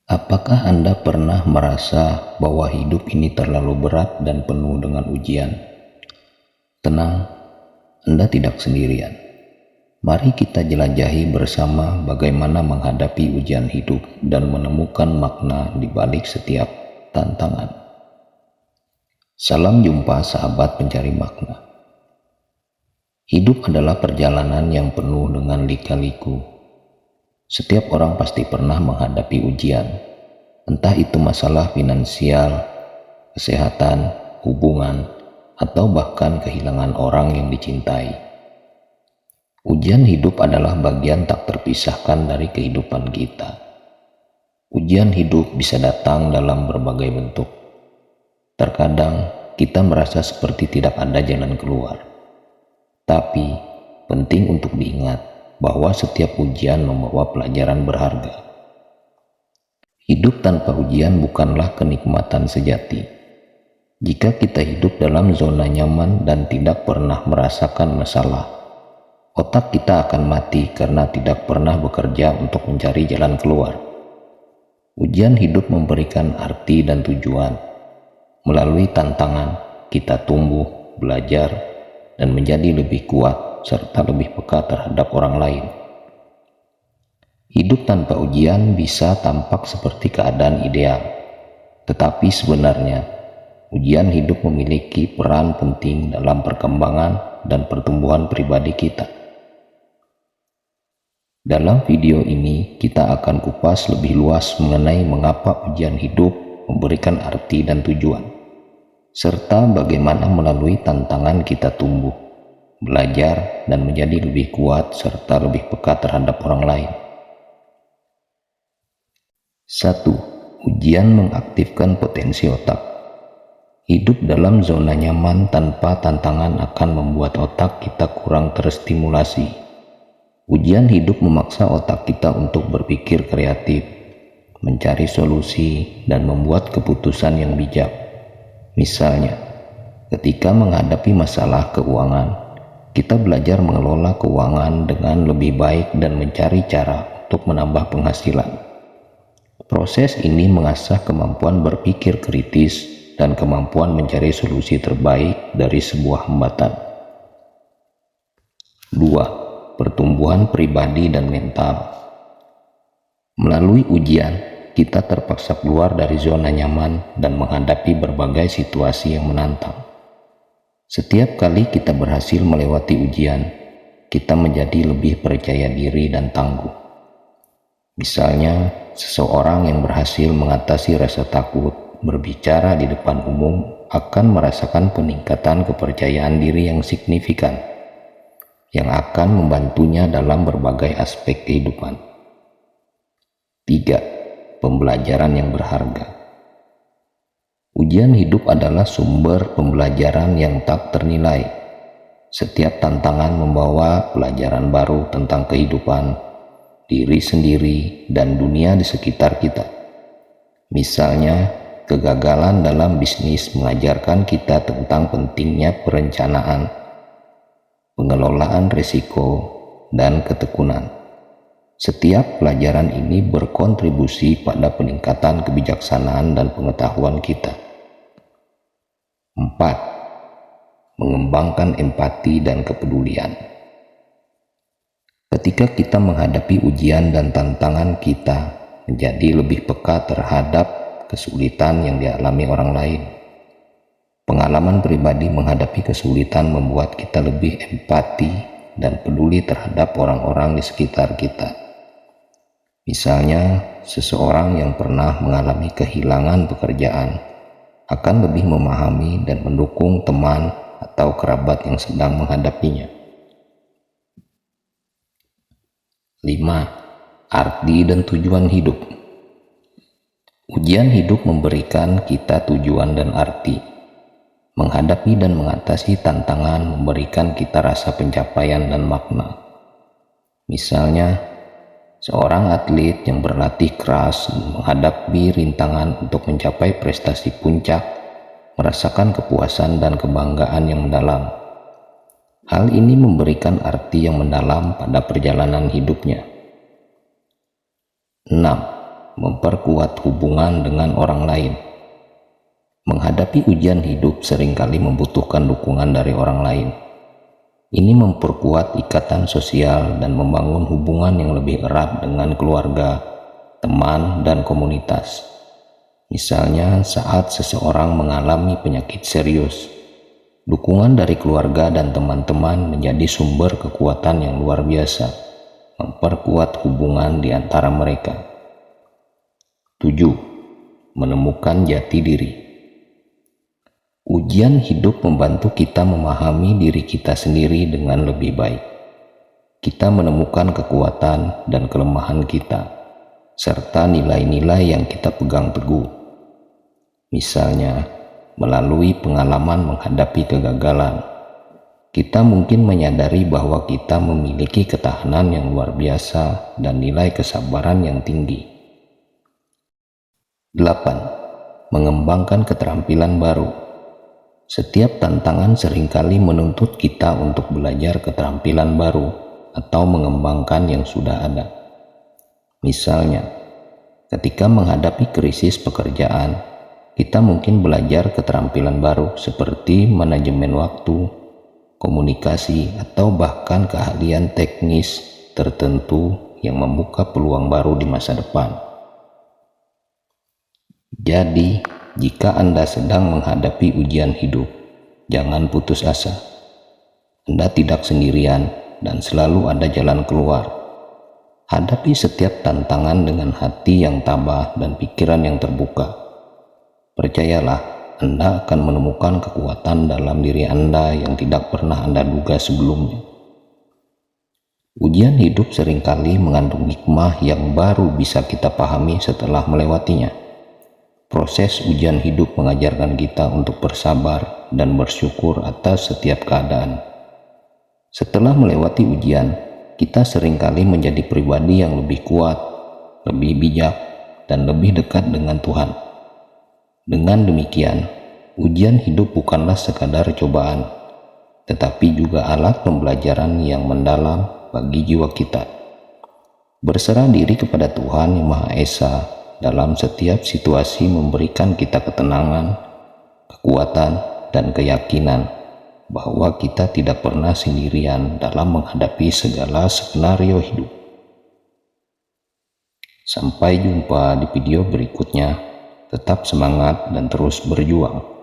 Apakah Anda pernah merasa bahwa hidup ini terlalu berat dan penuh dengan ujian? Tenang, Anda tidak sendirian. Mari kita jelajahi bersama bagaimana menghadapi ujian hidup dan menemukan makna di balik setiap tantangan. Salam jumpa sahabat pencari makna. Hidup adalah perjalanan yang penuh dengan lika-liku. Setiap orang pasti pernah menghadapi ujian, entah itu masalah finansial, kesehatan, hubungan, atau bahkan kehilangan orang yang dicintai. Ujian hidup adalah bagian tak terpisahkan dari kehidupan kita. Ujian hidup bisa datang dalam berbagai bentuk. Terkadang kita merasa seperti tidak ada jalan keluar. Tapi penting untuk diingat bahwa setiap ujian membawa pelajaran berharga. Hidup tanpa ujian bukanlah kenikmatan sejati. Jika kita hidup dalam zona nyaman dan tidak pernah merasakan masalah, otak kita akan mati karena tidak pernah bekerja untuk mencari jalan keluar. Ujian hidup memberikan arti dan tujuan. Melalui tantangan, kita tumbuh, belajar, dan menjadi lebih kuat serta lebih peka terhadap orang lain. Hidup tanpa ujian bisa tampak seperti keadaan ideal, tetapi sebenarnya ujian hidup memiliki peran penting dalam perkembangan dan pertumbuhan pribadi kita. Dalam video ini kita akan kupas lebih luas mengenai mengapa ujian hidup memberikan arti dan tujuan, serta bagaimana melalui tantangan kita tumbuh, belajar, dan menjadi lebih kuat serta lebih peka terhadap orang lain. 1. Ujian mengaktifkan potensi otak. Hidup dalam zona nyaman tanpa tantangan akan membuat otak kita kurang terstimulasi. Ujian hidup memaksa otak kita untuk berpikir kreatif, mencari solusi, dan membuat keputusan yang bijak. Misalnya, ketika menghadapi masalah keuangan, kita belajar mengelola keuangan dengan lebih baik dan mencari cara untuk menambah penghasilan. Proses ini mengasah kemampuan berpikir kritis dan kemampuan mencari solusi terbaik dari sebuah hambatan. 2. Pertumbuhan pribadi dan mental. Melalui ujian, kita terpaksa keluar dari zona nyaman dan menghadapi berbagai situasi yang menantang. Setiap kali kita berhasil melewati ujian, kita menjadi lebih percaya diri dan tangguh. Misalnya, seseorang yang berhasil mengatasi rasa takut berbicara di depan umum akan merasakan peningkatan kepercayaan diri yang signifikan, yang akan membantunya dalam berbagai aspek kehidupan. 3. Pembelajaran yang berharga. Ujian hidup adalah sumber pembelajaran yang tak ternilai. Setiap tantangan membawa pelajaran baru tentang kehidupan, diri sendiri, dan dunia di sekitar kita. Misalnya, kegagalan dalam bisnis mengajarkan kita tentang pentingnya perencanaan, pengelolaan risiko, dan ketekunan. Setiap pelajaran ini berkontribusi pada peningkatan kebijaksanaan dan pengetahuan kita. 4. Mengembangkan empati dan kepedulian. Ketika kita menghadapi ujian dan tantangan, kita menjadi lebih peka terhadap kesulitan yang dialami orang lain. Pengalaman pribadi menghadapi kesulitan membuat kita lebih empati dan peduli terhadap orang-orang di sekitar kita. Misalnya, seseorang yang pernah mengalami kehilangan pekerjaan akan lebih memahami dan mendukung teman atau kerabat yang sedang menghadapinya. 5. Arti dan tujuan hidup. Ujian hidup memberikan kita tujuan dan arti. Menghadapi dan mengatasi tantangan memberikan kita rasa pencapaian dan makna. Misalnya, seorang atlet yang berlatih keras menghadapi rintangan untuk mencapai prestasi puncak, merasakan kepuasan dan kebanggaan yang mendalam. Hal ini memberikan arti yang mendalam pada perjalanan hidupnya. 6. memperkuat hubungan dengan orang lain. Menghadapi ujian hidup seringkali membutuhkan dukungan dari orang lain. Ini memperkuat ikatan sosial dan membangun hubungan yang lebih erat dengan keluarga, teman, dan komunitas. Misalnya saat seseorang mengalami penyakit serius, dukungan dari keluarga dan teman-teman menjadi sumber kekuatan yang luar biasa, memperkuat hubungan di antara mereka. 7. Menemukan jati diri. Ujian hidup membantu kita memahami diri kita sendiri dengan lebih baik. Kita menemukan kekuatan dan kelemahan kita, serta nilai-nilai yang kita pegang teguh. Misalnya, melalui pengalaman menghadapi kegagalan, kita mungkin menyadari bahwa kita memiliki ketahanan yang luar biasa dan nilai kesabaran yang tinggi. 8. Mengembangkan keterampilan baru. Setiap tantangan seringkali menuntut kita untuk belajar keterampilan baru atau mengembangkan yang sudah ada. Misalnya, ketika menghadapi krisis pekerjaan, kita mungkin belajar keterampilan baru seperti manajemen waktu, komunikasi, atau bahkan keahlian teknis tertentu yang membuka peluang baru di masa depan. Jadi, jika Anda sedang menghadapi ujian hidup, jangan putus asa. Anda tidak sendirian dan selalu ada jalan keluar. Hadapi setiap tantangan dengan hati yang tabah dan pikiran yang terbuka. Percayalah, Anda akan menemukan kekuatan dalam diri Anda yang tidak pernah Anda duga sebelumnya. Ujian hidup seringkali mengandung hikmah yang baru bisa kita pahami setelah melewatinya. Proses ujian hidup mengajarkan kita untuk bersabar dan bersyukur atas setiap keadaan. Setelah melewati ujian, kita seringkali menjadi pribadi yang lebih kuat, lebih bijak, dan lebih dekat dengan Tuhan. Dengan demikian, ujian hidup bukanlah sekadar cobaan, tetapi juga alat pembelajaran yang mendalam bagi jiwa kita. Berserah diri kepada Tuhan Yang Maha Esa dalam setiap situasi memberikan kita ketenangan, kekuatan, dan keyakinan bahwa kita tidak pernah sendirian dalam menghadapi segala skenario hidup. Sampai jumpa di video berikutnya. Tetap semangat dan terus berjuang.